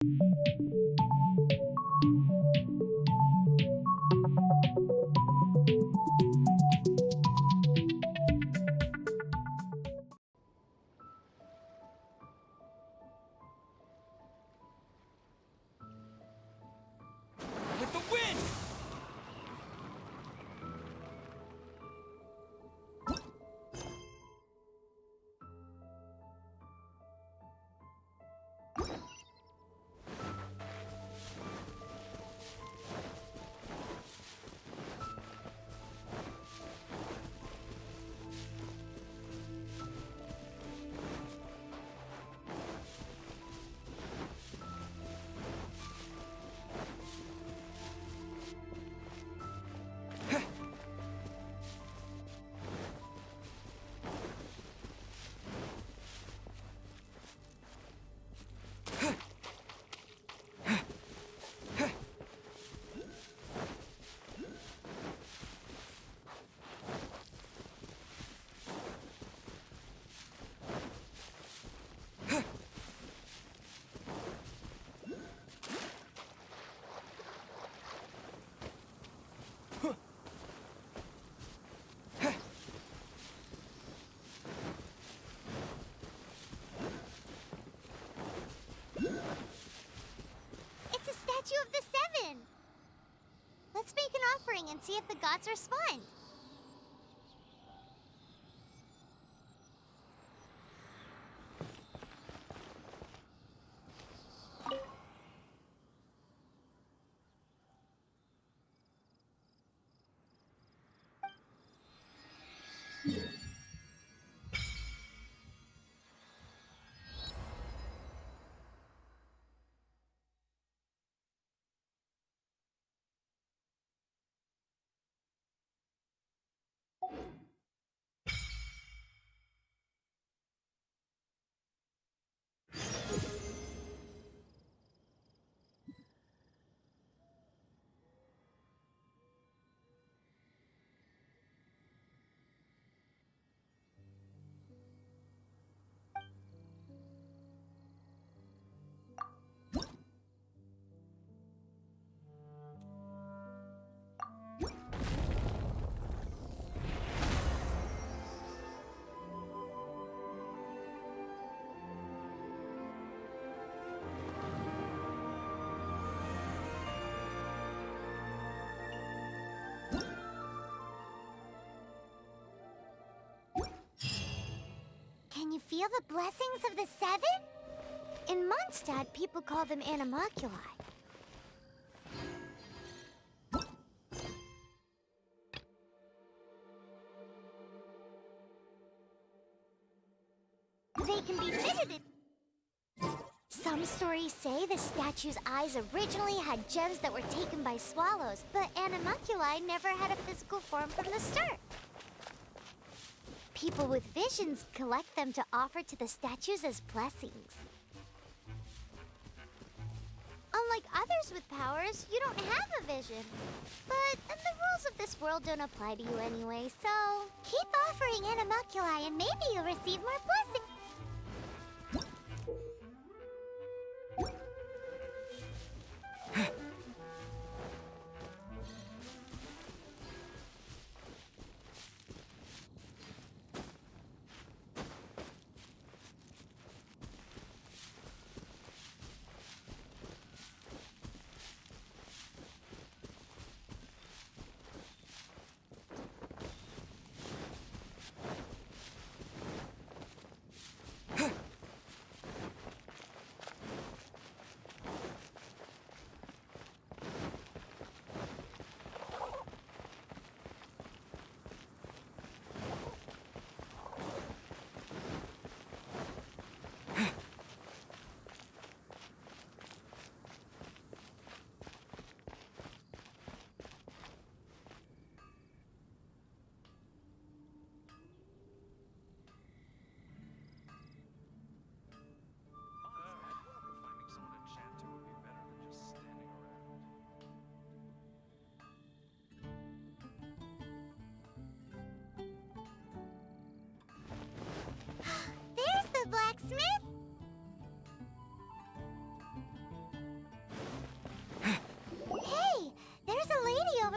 With the wind! It's a statue of the Seven! Let's make an offering and see if the gods respond. Can you feel the blessings of the Seven? In Mondstadt, people call them animalculi. They can be visited. Some stories say the statue's eyes originally had gems that were taken by swallows, but animalculi never had a physical form from the start. People with visions collect them to offer to the statues as blessings. Unlike others with powers, you don't have a vision. But the rules of this world don't apply to you anyway, so keep offering animalculi and maybe you'll receive more blessings.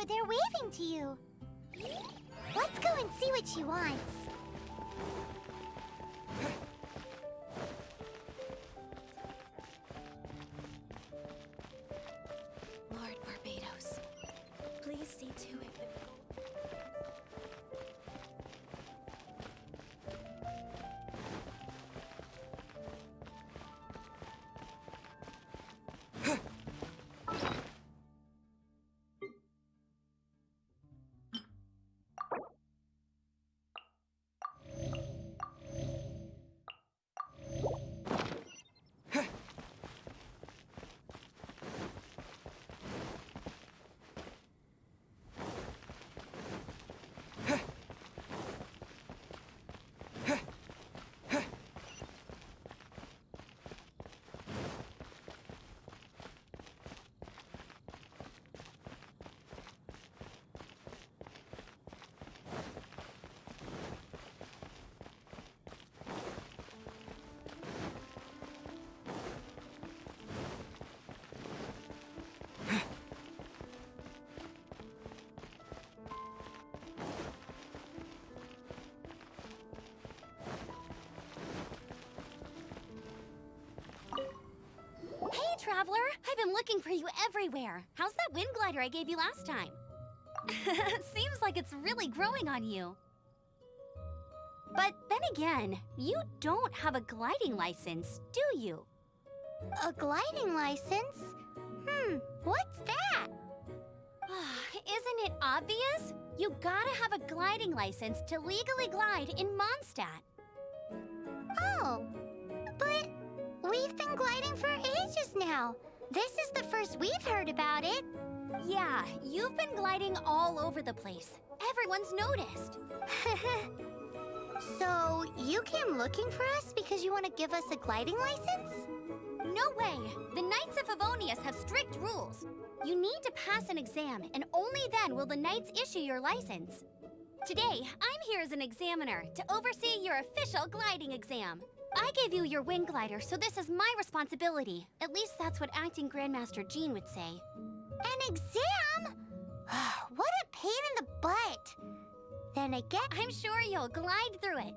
over there waving to you. Let's go and see what she wants. Lord Barbados, please see to it that Hey, Traveler! I've been looking for you everywhere. How's that wind glider I gave you last time? Seems like it's really growing on you. But then again, you don't have a gliding license, do you? A gliding license? What's that? Isn't it obvious? You gotta have a gliding license to legally glide in Mondstadt. Oh, but we've been gliding for ages now. This is the first we've heard about it. Yeah, you've been gliding all over the place. Everyone's noticed. So, you came looking for us because you want to give us a gliding license? No way! The Knights of Favonius have strict rules. You need to pass an exam, and only then will the Knights issue your license. Today, I'm here as an examiner to oversee your official gliding exam. I gave you your wing glider, so this is my responsibility. At least that's what Acting Grandmaster Jean would say. An exam? What a pain in the butt. Then again, I'm sure you'll glide through it.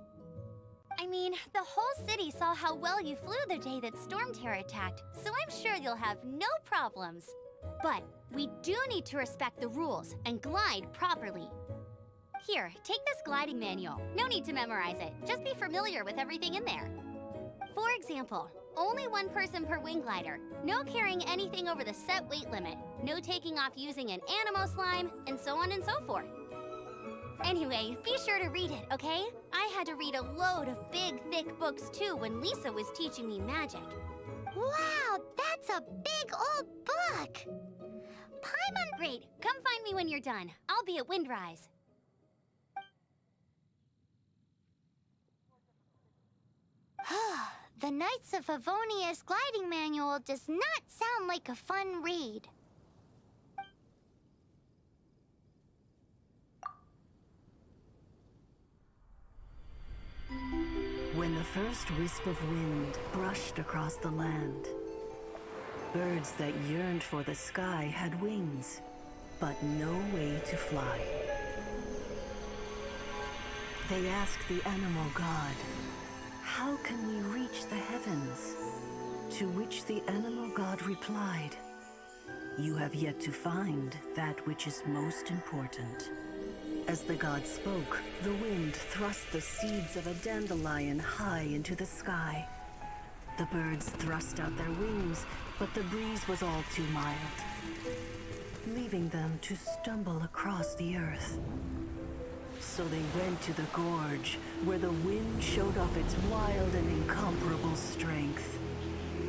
I mean, the whole city saw how well you flew the day that Storm Terror attacked, so I'm sure you'll have no problems. But we do need to respect the rules and glide properly. Here, take this gliding manual. No need to memorize it. Just be familiar with everything in there. For example, only one person per wing glider, no carrying anything over the set weight limit, no taking off using an animo slime, and so on and so forth. Anyway, be sure to read it, okay? I had to read a load of big, thick books too when Lisa was teaching me magic. wow, that's a big old book. Paimon... Great, come find me when you're done. I'll be at Windrise. The Knights of Favonius gliding manual does not sound like a fun read. When the first wisp of wind brushed across the land, birds that yearned for the sky had wings, but no way to fly. They asked the animal god, "How can we reach the heavens?" To which the animal god replied, "You have yet to find that which is most important." As the god spoke, the wind thrust the seeds of a dandelion high into the sky. The birds thrust out their wings, but the breeze was all too mild, leaving them to stumble across the earth. So they went to the gorge, where the wind showed off its wild and incomparable strength.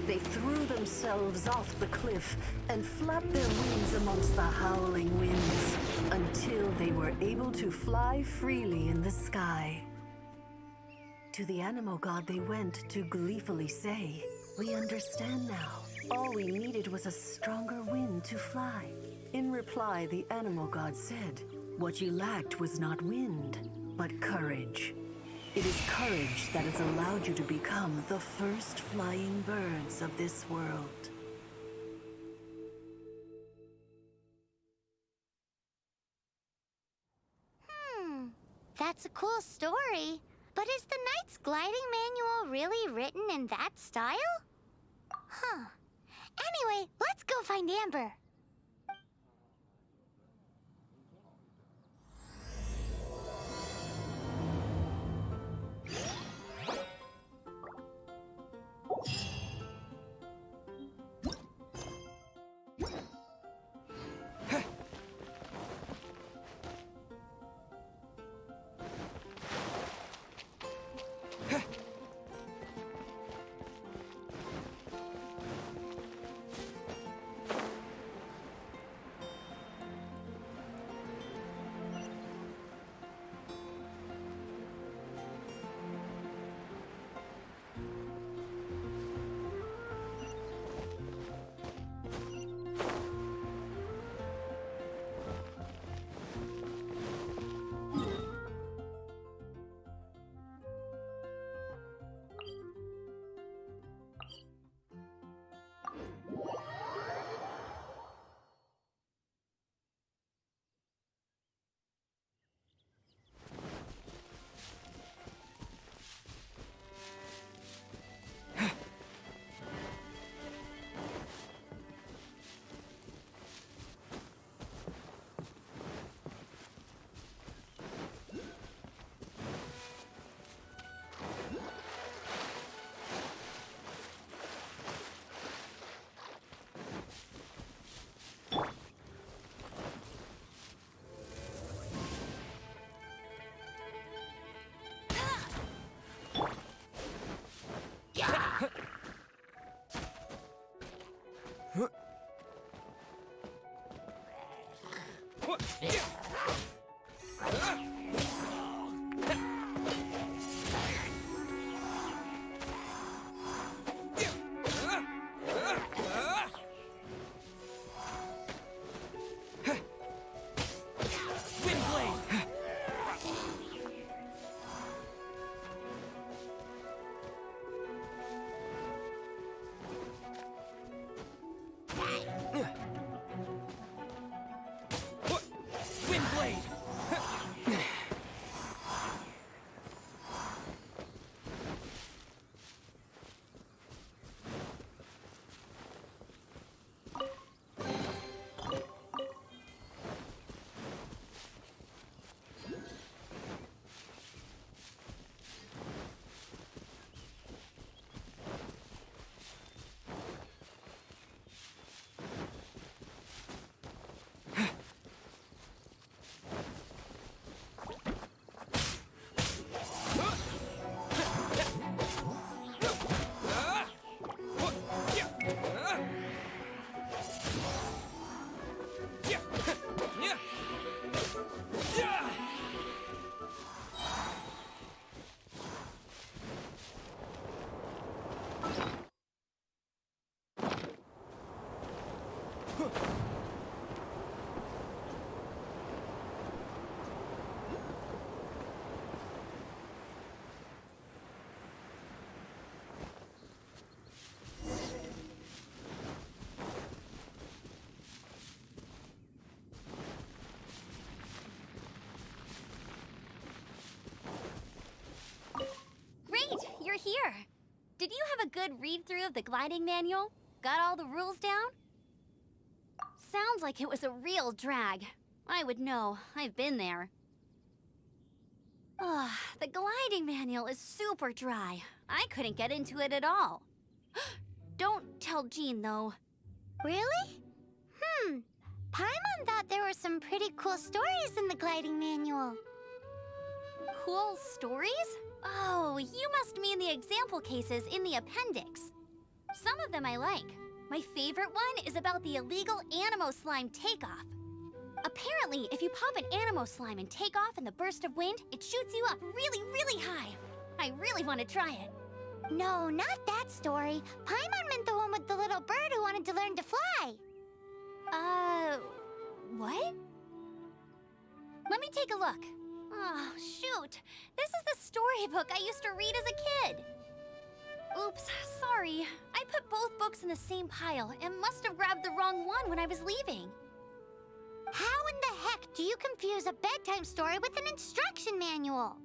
They threw themselves off the cliff and flapped their wings amongst the howling winds until they were able to fly freely in the sky. To the animal god they went to gleefully say, "We understand now. All we needed was a stronger wind to fly." In reply, the animal god said, "What you lacked was not wind, but courage. It is courage that has allowed you to become the first flying birds of this world." That's a cool story. But is the Knight's gliding manual really written in that style? Huh. Anyway, let's go find Amber. You're here. Did you have a good read-through of the gliding manual? Got all the rules down? Sounds like it was a real drag. I would know. I've been there. Ugh, the gliding manual is super dry. I couldn't get into it at all. Don't tell Jean, though. Really? Paimon thought there were some pretty cool stories in the gliding manual. Cool stories? Oh, you must mean the example cases in the appendix. Some of them I like. My favorite one is about the illegal Animo Slime takeoff. Apparently, if you pop an Animo Slime and take off in the burst of wind, it shoots you up really, really high. I really want to try it. No, not that story. Paimon meant the one with the little bird who wanted to learn to fly. What? Let me take a look. Oh, shoot. This is the storybook I used to read as a kid. Oops, sorry. I put both books in the same pile and must have grabbed the wrong one when I was leaving. How in the heck do you confuse a bedtime story with an instruction manual?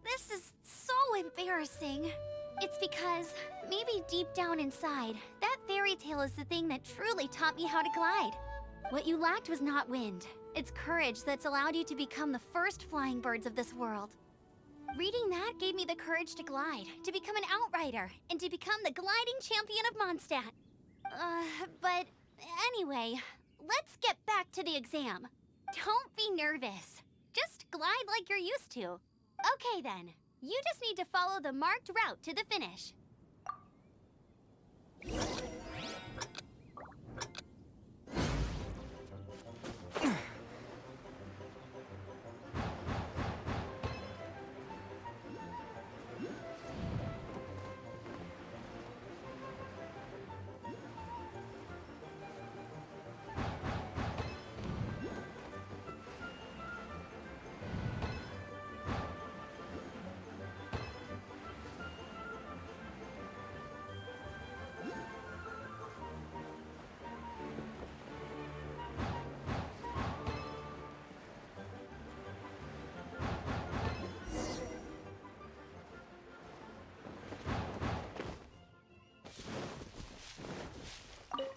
This is so embarrassing. It's because maybe deep down inside, that fairy tale is the thing that truly taught me how to glide. What you lacked was not wind. It's courage that's allowed you to become the first flying birds of this world. Reading that gave me the courage to glide, to become an outrider, and to become the gliding champion of Mondstadt. But anyway, let's get back to the exam. Don't be nervous. Just glide like you're used to. Okay then, you just need to follow the marked route to the finish.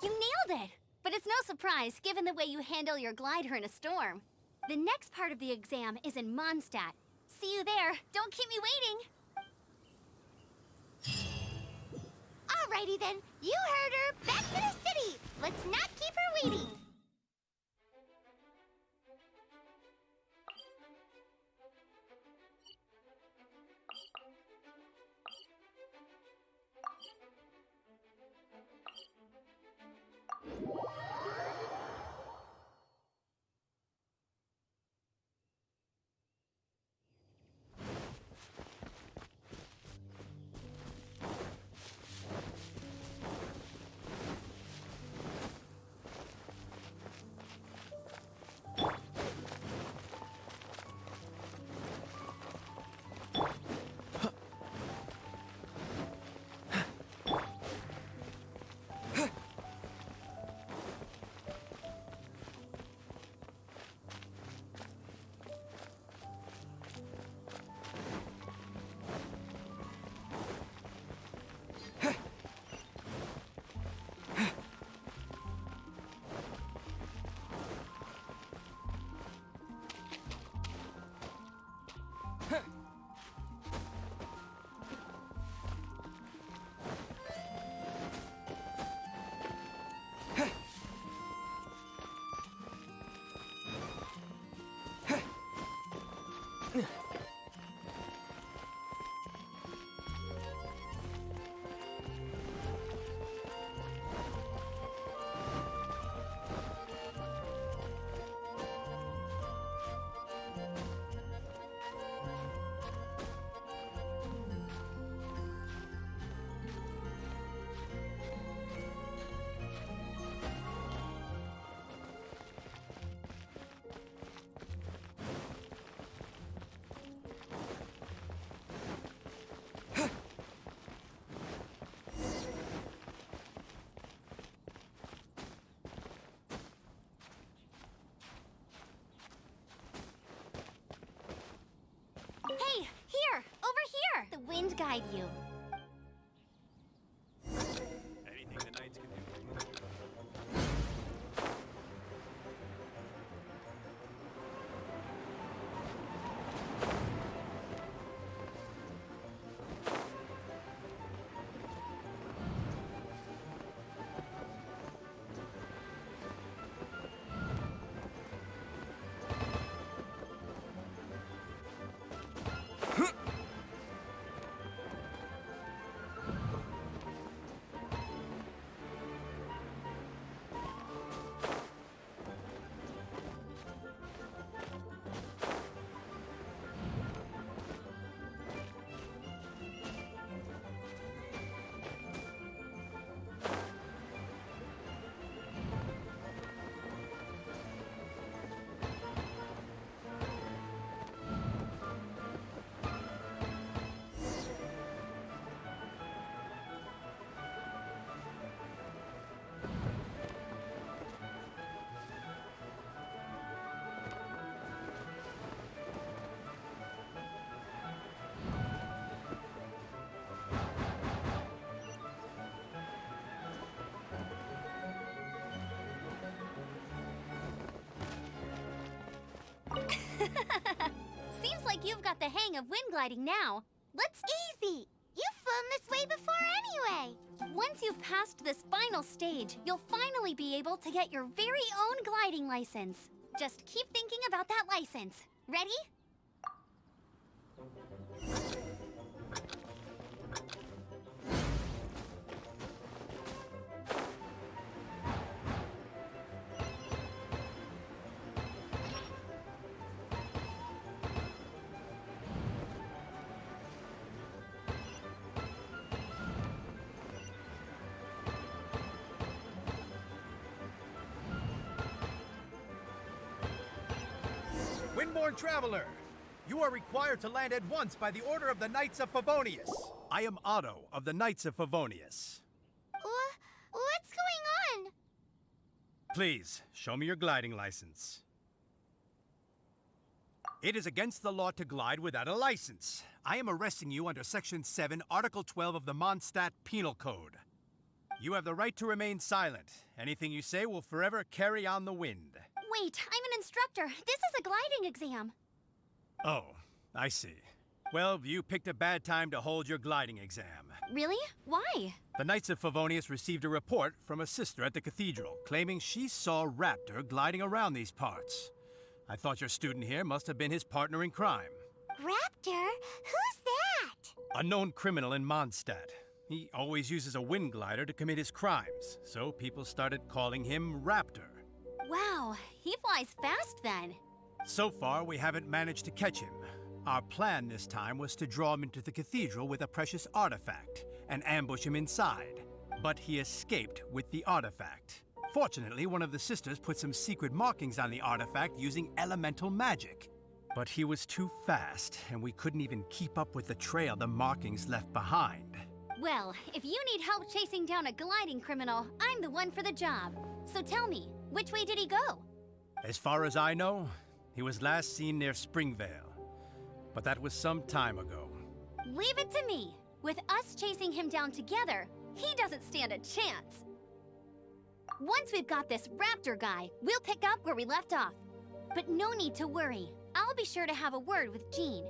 You nailed it! But it's no surprise, given the way you handle your glider in a storm. The next part of the exam is in Mondstadt. See you there. Don't keep me waiting. Alrighty then, you heard her. Back to the city. Let's not keep her waiting. Hey, here! Over here! The wind guide you. Anything the knights can do. like you've got the hang of wind gliding now. Let's... Easy! You've flown this way before anyway! Once you've passed this final stage, you'll finally be able to get your very own gliding license. Just keep thinking about that license. Ready? Windborn Traveler, you are required to land at once by the order of the Knights of Favonius. I am Otto of the Knights of Favonius. What's going on? Please, show me your gliding license. It is against the law to glide without a license. I am arresting you under Section 7, Article 12 of the Mondstadt Penal Code. You have the right to remain silent. Anything you say will forever carry on the wind. Wait, I'm an instructor. This is a gliding exam. Oh, I see. Well, you picked a bad time to hold your gliding exam. Really? Why? The Knights of Favonius received a report from a sister at the cathedral claiming she saw Raptor gliding around these parts. I thought your student here must have been his partner in crime. Raptor? Who's that? A known criminal in Mondstadt. He always uses a wind glider to commit his crimes, so people started calling him Raptor. Wow, he flies fast then. So far, we haven't managed to catch him. Our plan this time was to draw him into the cathedral with a precious artifact and ambush him inside. But he escaped with the artifact. Fortunately, one of the sisters put some secret markings on the artifact using elemental magic. But he was too fast, and we couldn't even keep up with the trail the markings left behind. Well, if you need help chasing down a gliding criminal, I'm the one for the job. So tell me, which way did he go? As far as I know, he was last seen near Springvale. But that was some time ago. Leave it to me. With us chasing him down together, he doesn't stand a chance. Once we've got this Raptor guy, we'll pick up where we left off. But no need to worry. I'll be sure to have a word with Jean.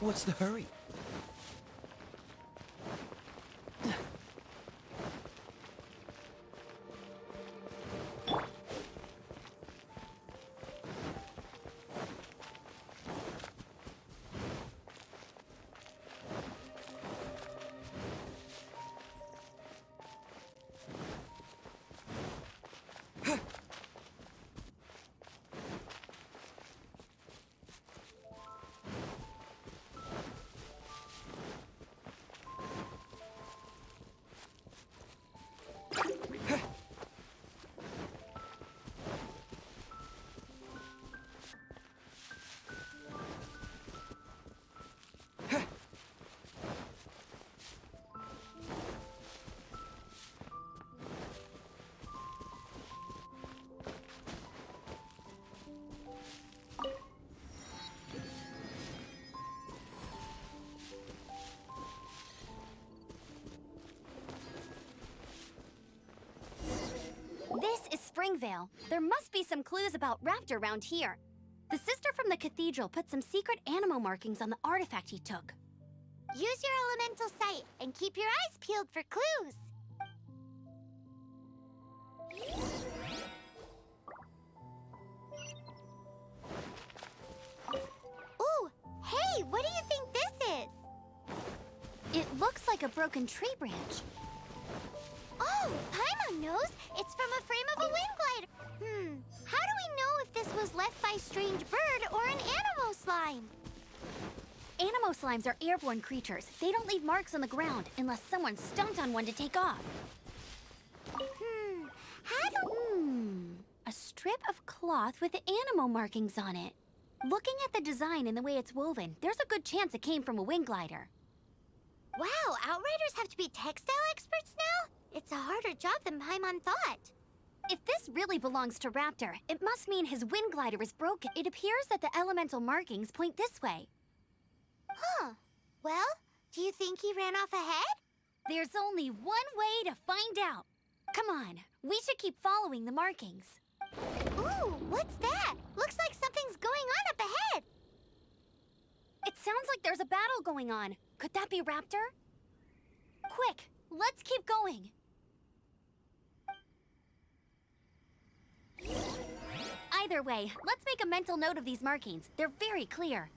What's the hurry? This is Springvale. There must be some clues about Raptor around here. The sister from the cathedral put some secret animal markings on the artifact he took. Use your elemental sight and keep your eyes peeled for clues. Ooh, hey! broken tree branch. Oh, Paimon knows! It's from a frame of a wind glider! How do we know if this was left by a strange bird or an animo slime? Animo slimes are airborne creatures. They don't leave marks on the ground unless someone stomped on one to take off. A strip of cloth with animo markings on it. Looking at the design and the way it's woven, there's a good chance it came from a wind glider. Wow, Outriders have to be textile experts now? It's a harder job than Paimon thought. If this really belongs to Raptor, it must mean his wind glider is broken. It appears that the elemental markings point this way. Huh. Well, do you think he ran off ahead? There's only one way to find out. Come on, we should keep following the markings. Ooh, what's that? Looks like something's going on up ahead. It sounds like there's a battle going on. Could that be Raptor? Quick, let's keep going. Either way, let's make a mental note of these markings. They're very clear.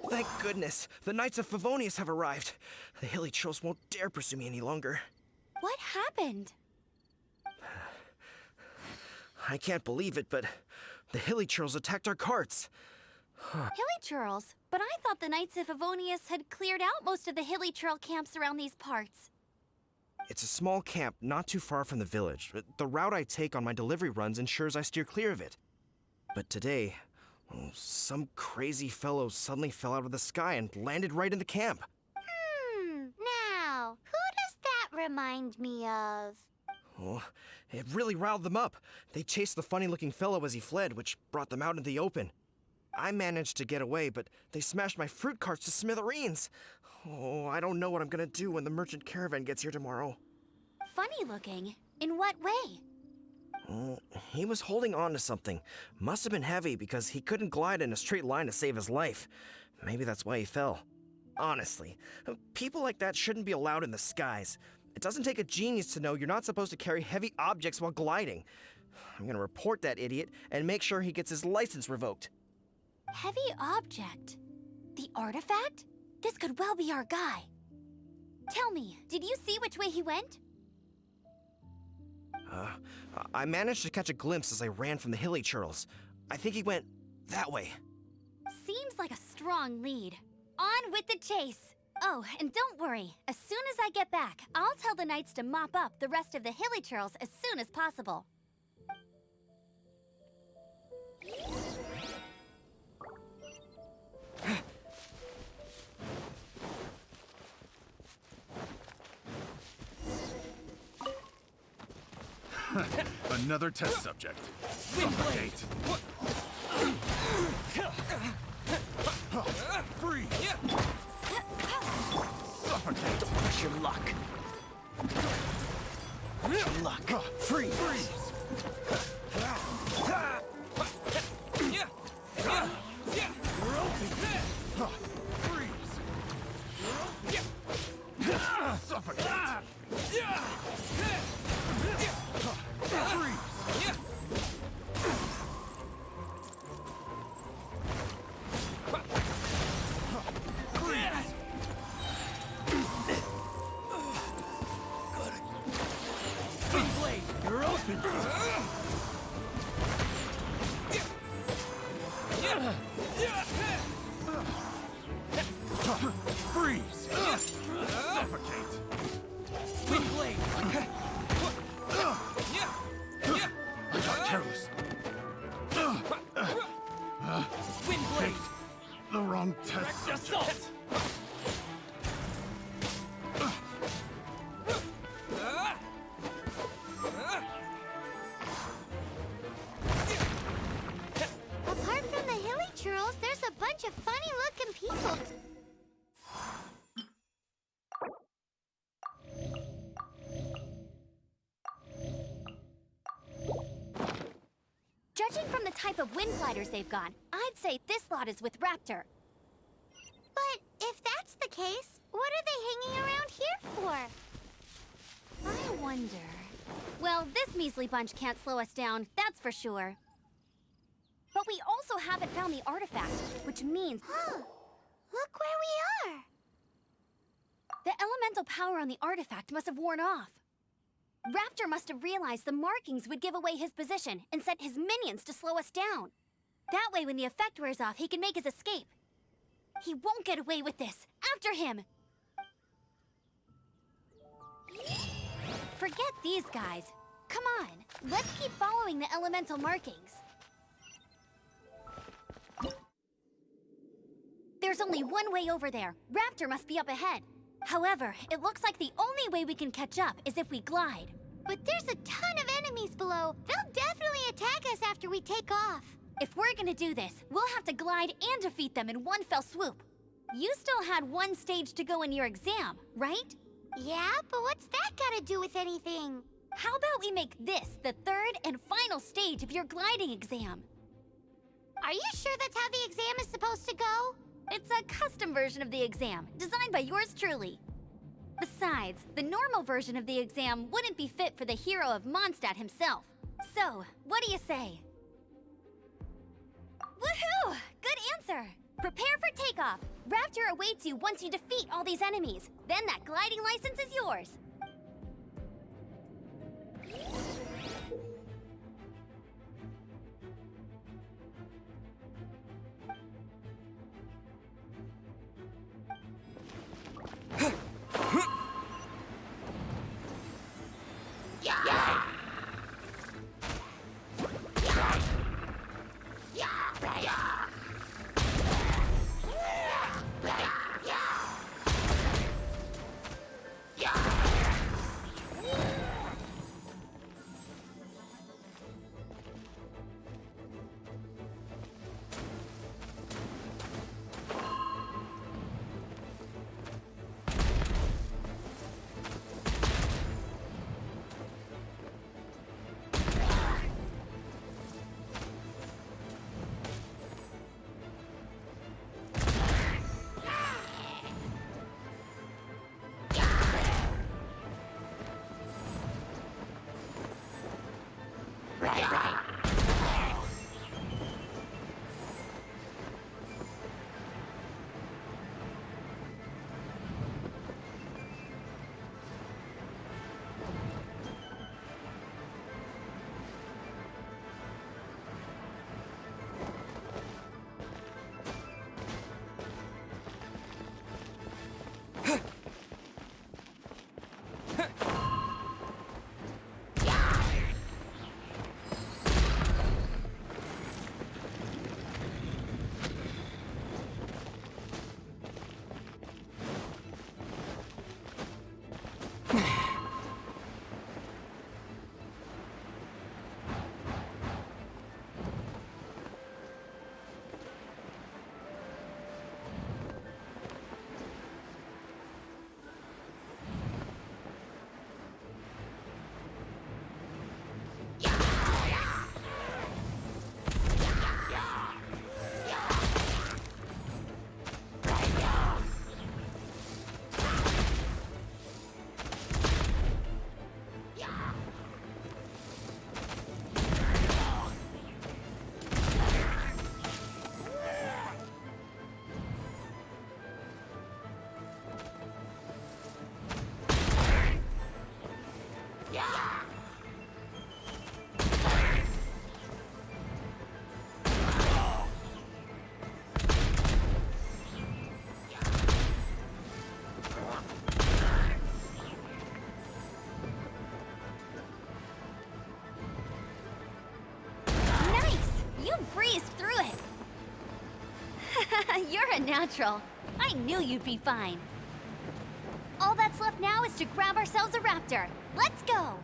Thank goodness, the Knights of Favonius have arrived. The hilly trolls won't dare pursue me any longer. What happened? I can't believe it, but the hilly trolls attacked our carts. Hilly churls? But I thought the Knights of Favonius had cleared out most of the hilly churl camps around these parts. It's a small camp not too far from the village. The route I take on my delivery runs ensures I steer clear of it. But today, some crazy fellow suddenly fell out of the sky and landed right in the camp. Now, who does that remind me of? Oh, it really riled them up. They chased the funny-looking fellow as he fled, which brought them out into the open. I managed to get away, but they smashed my fruit carts to smithereens. Oh, I don't know what I'm gonna do when the merchant caravan gets here tomorrow. Funny looking? In what way? He was holding on to something. Must have been heavy because he couldn't glide in a straight line to save his life. Maybe that's why he fell. Honestly, people like that shouldn't be allowed in the skies. It doesn't take a genius to know you're not supposed to carry heavy objects while gliding. I'm gonna report that idiot and make sure he gets his license revoked. Heavy object? The artifact? This could well be our guy. Tell me, did you see which way he went? I managed to catch a glimpse as I ran from the hilly churls. I think he went that way. Seems like a strong lead. On with the chase! Oh, and don't worry. As soon as I get back, I'll tell the knights to mop up the rest of the hilly churls as soon as possible. Another test subject. Suffocate. Free. Suffocate. Don't push your luck. Luck. Free. Freeze. Suffocate. Freeze! Suffocate! Wind blade. I got careless. Wind blade. The wrong test subject. Assault. type of wind gliders they've got, I'd say this lot is with Raptor. But if that's the case, what are they hanging around here for? I wonder... Well, this measly bunch can't slow us down, that's for sure. But we also haven't found the artifact, which means... Huh. Look where we are! the elemental power on the artifact must have worn off. Raptor must have realized the markings would give away his position and sent his minions to slow us down. That way, when the effect wears off, he can make his escape. He won't get away with this. After him! Forget these guys. Come on, let's keep following the elemental markings. There's only one way over there. Raptor must be up ahead. However, it looks like the only way we can catch up is if we glide. But there's a ton of enemies below. They'll definitely attack us after we take off. If we're gonna do this, we'll have to glide and defeat them in one fell swoop. You still had one stage to go in your exam, right? Yeah, but what's that gotta do with anything? How about we make this the third and final stage of your gliding exam? Are you sure that's how the exam is supposed to go? It's a custom version of the exam, designed by yours truly. Besides, the normal version of the exam wouldn't be fit for the hero of Mondstadt himself. So, what do you say? Woohoo! Good answer! Prepare for takeoff. Raptor awaits you once you defeat all these enemies. Then that gliding license is yours. You're a natural. I knew you'd be fine. All that's left now is to grab ourselves a raptor. Let's go!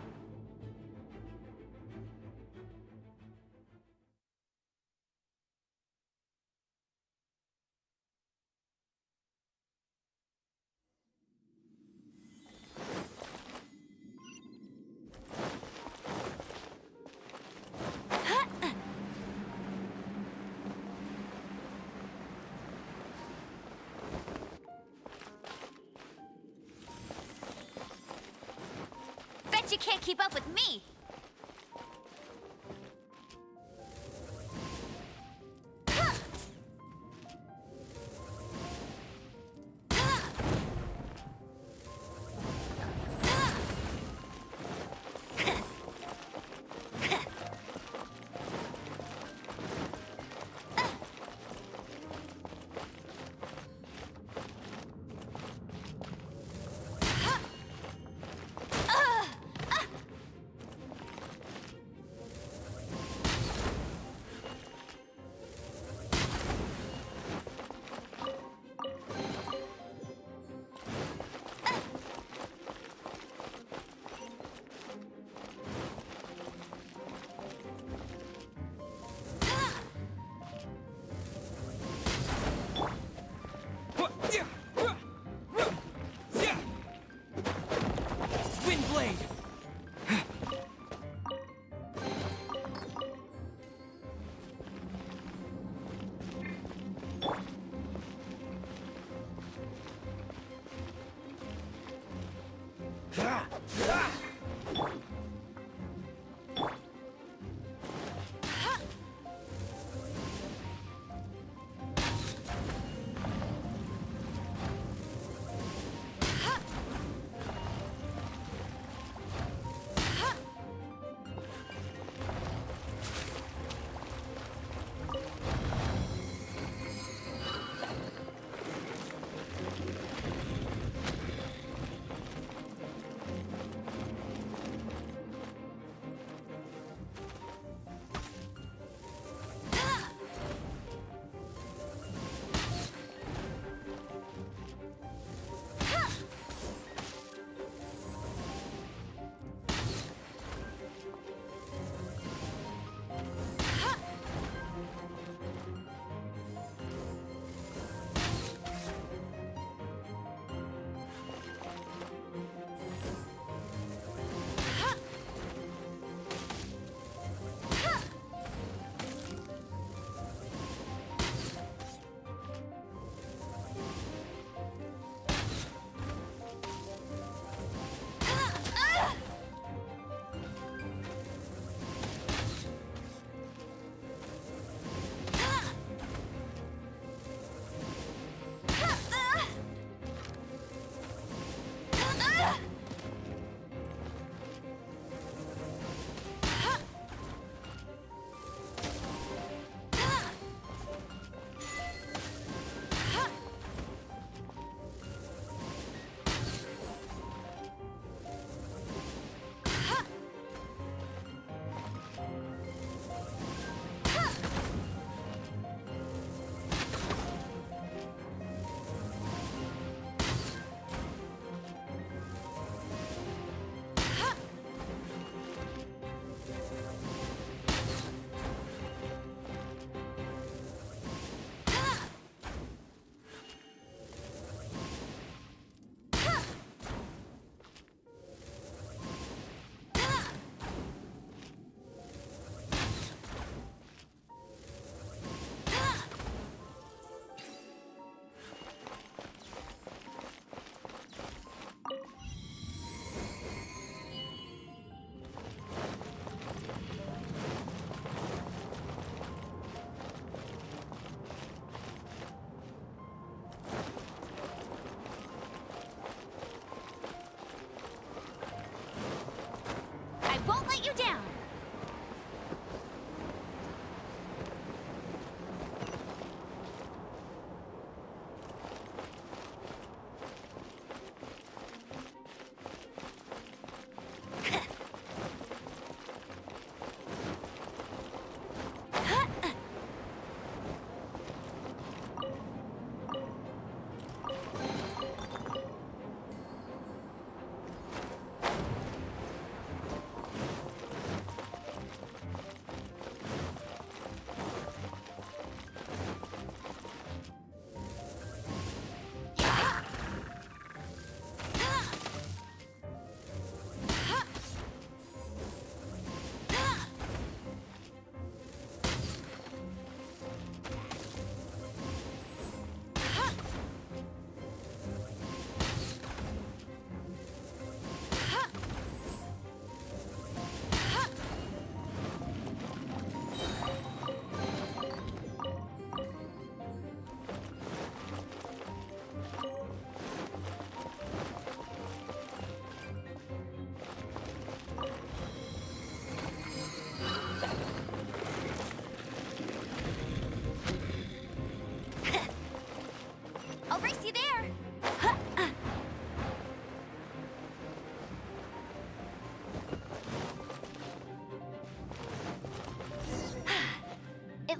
you can't keep up with me.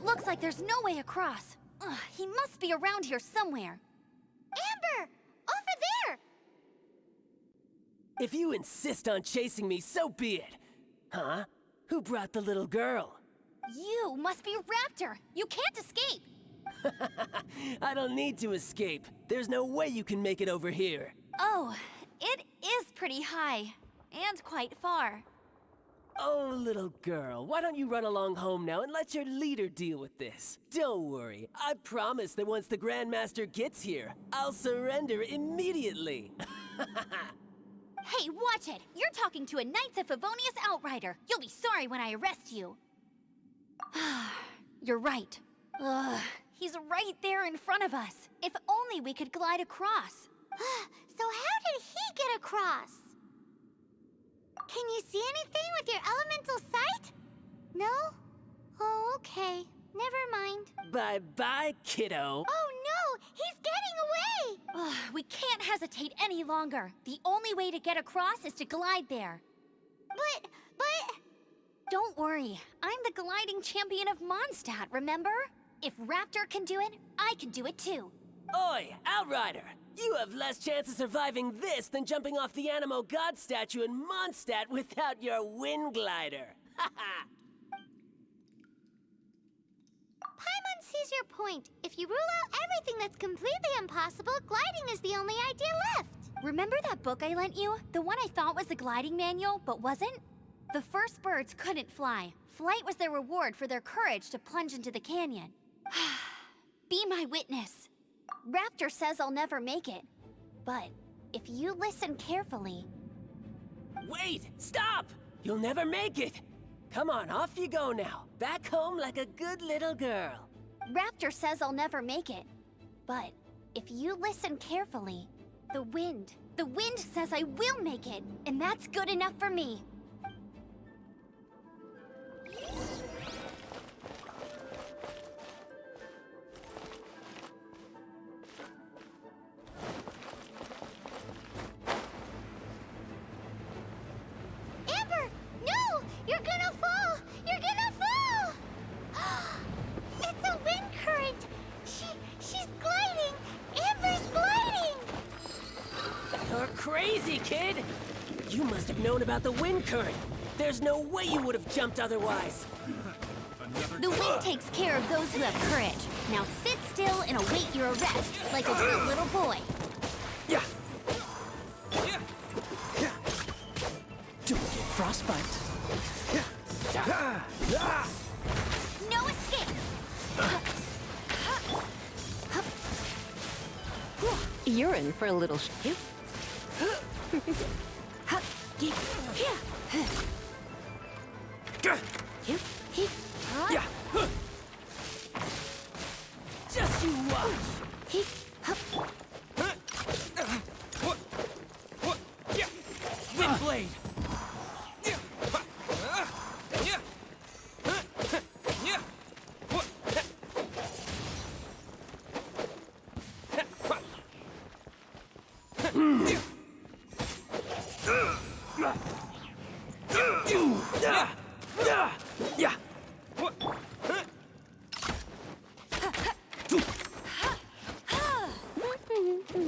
It looks like there's no way across. Ugh, he must be around here somewhere. Amber! Over there! If you insist on chasing me, so be it. Huh? Who brought the little girl? You must be Raptor. You can't escape. I don't need to escape. There's no way you can make it over here. Oh, it is pretty high. And quite far. Oh, little girl, why don't you run along home now and let your leader deal with this? Don't worry, I promise that once the Grandmaster gets here, I'll surrender immediately. Hey, watch it! You're talking to a Knights of Favonius outrider. You'll be sorry when I arrest you. You're right. Ugh, he's right there in front of us. If only we could glide across. So how did he get across? Can you see anything with your elemental sight? No? Oh, okay. Never mind. Bye-bye, kiddo. Oh no! He's getting away! Ugh, we can't hesitate any longer. The only way to get across is to glide there. But... Don't worry. I'm the gliding champion of Mondstadt, remember? If Raptor can do it, I can do it too. Oi, Outrider! You have less chance of surviving this than jumping off the Animo God statue in Mondstadt without your wind glider. Haha! Paimon sees your point. If you rule out everything that's completely impossible, gliding is the only idea left. Remember that book I lent you? The one I thought was the gliding manual, but wasn't? The first birds couldn't fly. Flight was their reward for their courage to plunge into the canyon. Be my witness. Raptor says I'll never make it. But if you listen carefully... Wait! Stop! You'll never make it! Come on, off you go now. Back home like a good little girl. Raptor says I'll never make it. But if you listen carefully, the wind says I will make it, and that's good enough for me. Amber! No! You're gonna fall! You're gonna fall! It's a wind current! She's gliding! Amber's gliding! You're crazy, kid! You must have known about the wind current. There's no way you would have jumped otherwise. The wind takes care of those who have courage. Now sit still and await your arrest, like a good little boy. Yeah. Don't get frostbite. No escape! You're in for a little Yeah. Just you watch. Wind blade. Yeah.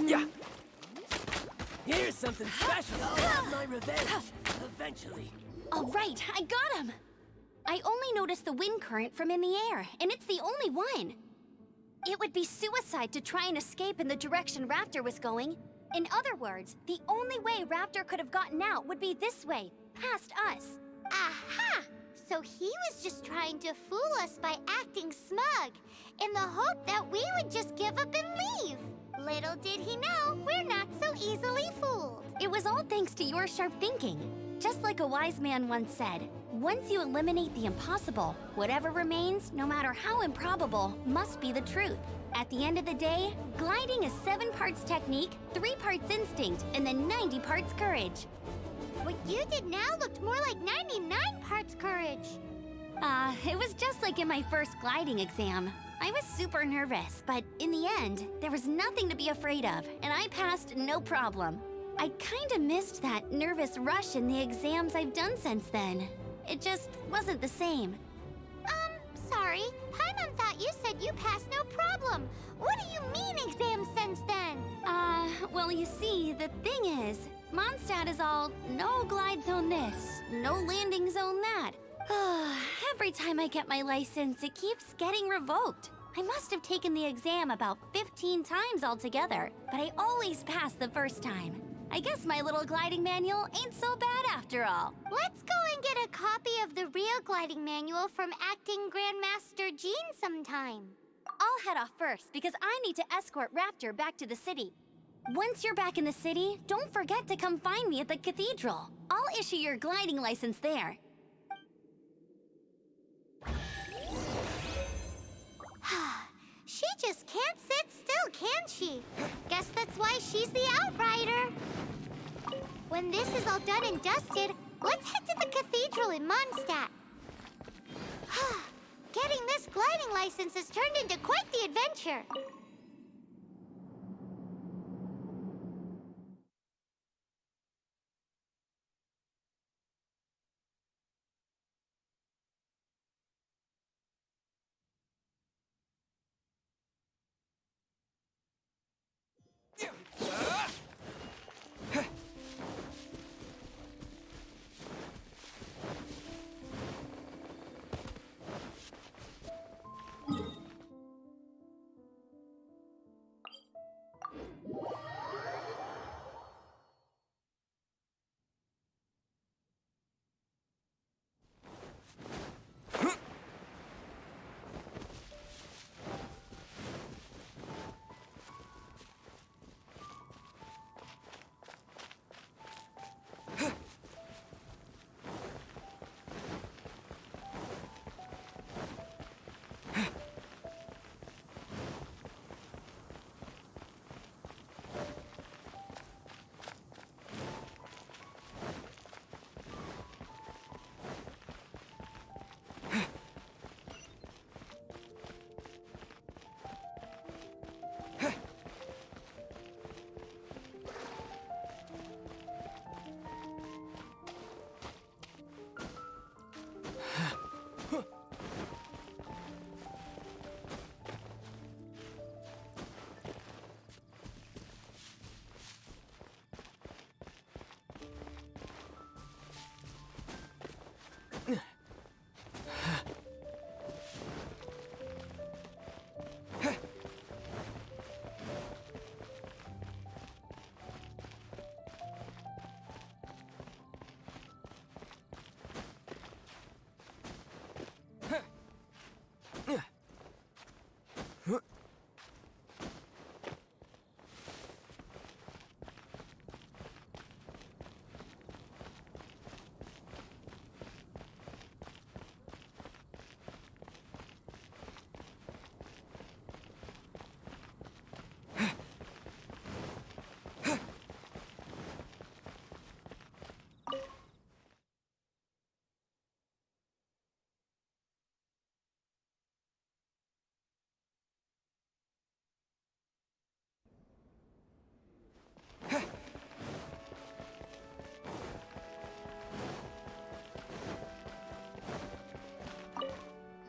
Yeah. Here's something special. I'll have my revenge. Eventually. All right, I got him! I only noticed the wind current from in the air, and it's the only one. It would be suicide to try and escape in the direction Raptor was going. In other words, the only way Raptor could have gotten out would be this way, past us. Aha! So he was just trying to fool us by acting smug, in the hope that we would just give up and leave. Little did he know, we're not so easily fooled. It was all thanks to your sharp thinking. Just like a wise man once said, once you eliminate the impossible, whatever remains, no matter how improbable, must be the truth. At the end of the day, gliding is 7 parts technique, 3 parts instinct, and then 90 parts courage. What you did now looked more like 99 parts courage. It was just like in my first gliding exam. I was super nervous, but in the end, there was nothing to be afraid of, and I passed no problem. I kinda missed that nervous rush in the exams I've done since then. It just wasn't the same. So sorry. Paimon thought you said you passed no problem. What do you mean exam sense then? Well, you see, the thing is, Mondstadt is all no glide zone this, no landing zone that. Every time I get my license, it keeps getting revoked. I must have taken the exam about 15 times altogether, but I always pass the first time. I guess my little gliding manual ain't so bad after all. Let's go and get a copy of the real gliding manual from Acting Grandmaster Jean sometime. I'll head off first because I need to escort Raptor back to the city. Once you're back in the city, don't forget to come find me at the cathedral. I'll issue your gliding license there. She just can't sit still, can she? Guess that's why she's the Outrider. When this is all done and dusted, let's head to the cathedral in Mondstadt. Getting this gliding license has turned into quite the adventure.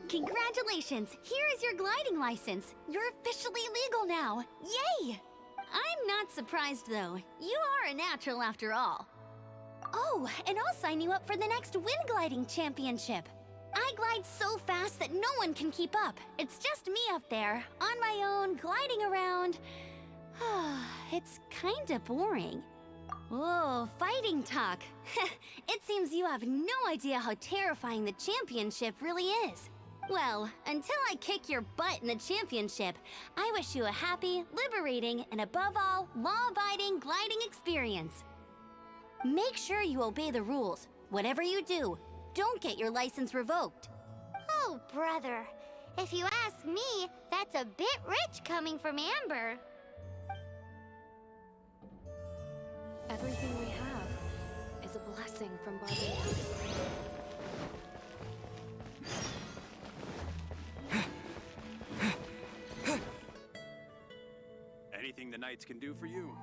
Congratulations! Here is your gliding license. You're officially legal now. Yay! I'm not surprised, though. You are a natural after all. Oh, and I'll sign you up for the next wind gliding championship. I glide so fast that no one can keep up. It's just me up there, on my own, gliding around. It's kinda boring. Whoa, fighting talk. It seems you have no idea how terrifying the championship really is. Well, until I kick your butt in the championship, I wish you a happy, liberating, and above all, law-abiding gliding experience. Make sure you obey the rules. Whatever you do, don't get your license revoked. Oh, brother. If you ask me, that's a bit rich coming from Amber. Everything we have is a blessing from Barbados. Anything the Knights can do for you,